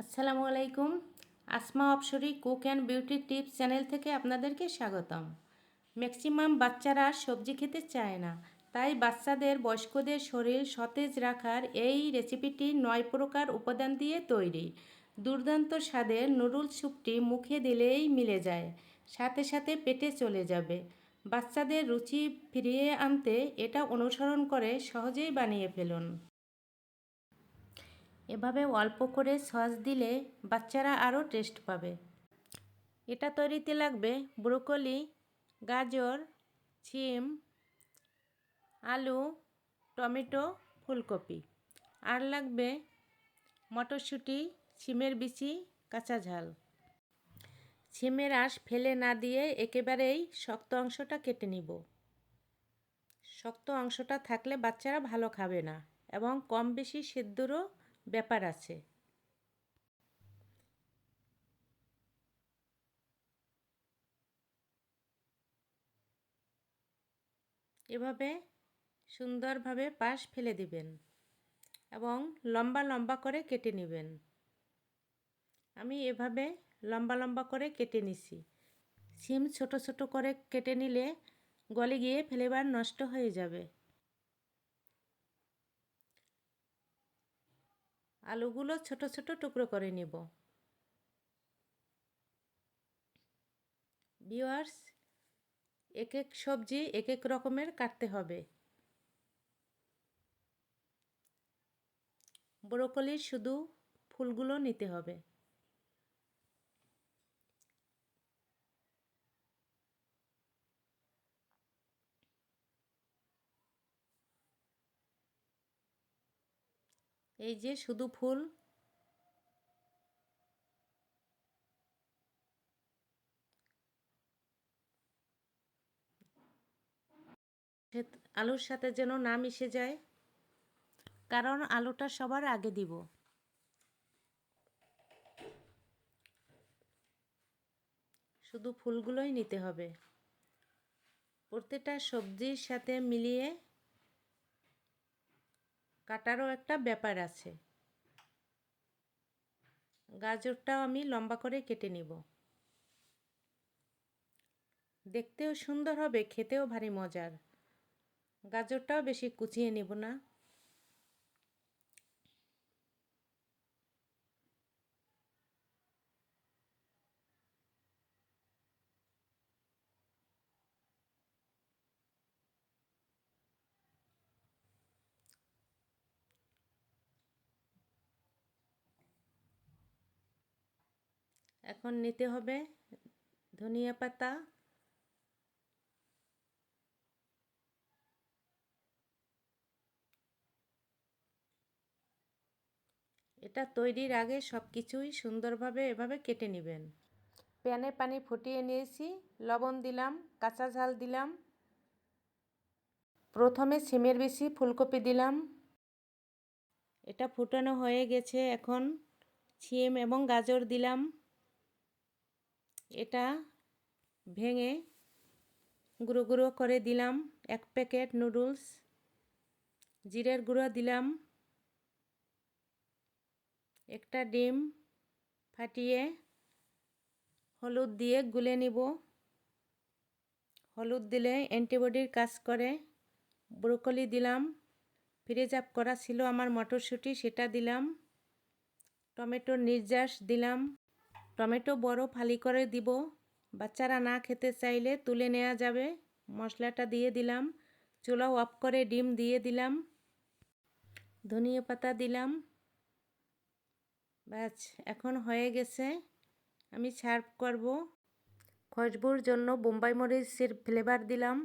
আসসালামু আলাইকুম। আসমা অপসরি cook and beauty tips channel থেকে আপনাদেরকে স্বাগতম। ম্যাক্সিমাম বাচ্চারা সবজি খেতে চায় না, তাই বাচ্চাদের বয়স্কদের শরীর সতেজ রাখার এই রেসিপিটি 9 প্রকার উপাদান দিয়ে তৈরি। দুর্দান্ত স্বাদের নুডলস স্যুপটি মুখে দিলেই মিলে যায়, সাথে সাথে পেটে চলে যাবে। বাচ্চাদের রুচি ফিরিয়ে আনতে এটা অনুসরণ করে সহজেই বানিয়ে ফেলুন। এভাবে অল্প করে সস দিলে বাচ্চারা আরও টেস্ট পাবে। এটা তৈরিতে লাগবে ব্রোকলি, গাজর, শিম, আলু, টমেটো, ফুলকপি। আর লাগবে মটরশুঁটি, শিমের বিচি, কাঁচা ঝাল। শিমের আঁশ ফেলে না দিয়ে একেবারেই শক্ত অংশটা কেটে নিব। শক্ত অংশটা থাকলে বাচ্চারা ভালো খাবে না এবং কম বেশি সেদ্ধরও ব্যাপার আছে। এভাবে সুন্দরভাবে পাশ ফেলে দিবেন এবং লম্বা লম্বা করে কেটে নেবেন। আমি এভাবে লম্বা লম্বা করে কেটে নিছি। শিম ছোট ছোট করে কেটে নিলে গলে গিয়ে ফ্লেভার নষ্ট হয়ে যাবে। আলুগুলো ছোট ছোট টুকরো করে নেব। ভিউয়ার্স, এক এক সবজি এক এক রকমের কাটতে হবে। ব্রোকলির শুধু ফুলগুলো নিতে হবে। এই যে শুধু ফুল। আলুর সাথে যেন না মিশে যায়, কারণ আলুটা সবার আগে দিব। শুধু ফুলগুলোই নিতে হবে। প্রত্যেকটা সবজির সাথে মিলিয়ে কাটারও একটা ব্যাপার আছে। গাজরটাও আমি লম্বা করে কেটে নিব। দেখতেও সুন্দর হবে, খেতেও ভারী মজার। গাজরটাও বেশি কুচিয়ে নেব না। এখন নিতে হবে ধনিয়া পাতা, এটা তৈরির আগে সব কিছুই সুন্দরভাবে এভাবে কেটে নেবেন। প্যানে পানি ফুটিয়ে নিয়েছি, লবণ দিলাম, কাঁচা ঝাল দিলাম, প্রথমে সিমের বিচি, ফুলকপি দিলাম। এটা ফুটানো হয়ে গেছে, এখন শিম এবং গাজর দিলাম। এটা ভেঙে গুঁড়ো গুঁড়ো করে দিলাম। 1 প্যাকেট নুডলস। জিরের গুঁড়ো দিলাম। একটা ডিম ফাটিয়ে হলুদ দিয়ে গুলে নিব। হলুদ দিলে অ্যান্টিবডির কাজ করে। ব্রোকলি দিলাম। ফ্রিজ আপ করা ছিল আমার মটরশুঁটি, সেটা দিলাম। টমেটোর নির্যাস দিলাম। টমেটো বড় ফালি করে দিব। বাচ্চারা না খেতে চাইলে তুলে নেওয়া যাবে। মশলাটা দিয়ে দিলাম। চুলা অফ করে ডিম দিয়ে দিলাম। ধনিয়া পাতা দিলাম। ব্যাস, এখন হয়ে গেছে। আমি সার্ভ করব। খুশবুর জন্য বোম্বাই মরিচের ফ্লেভার দিলাম।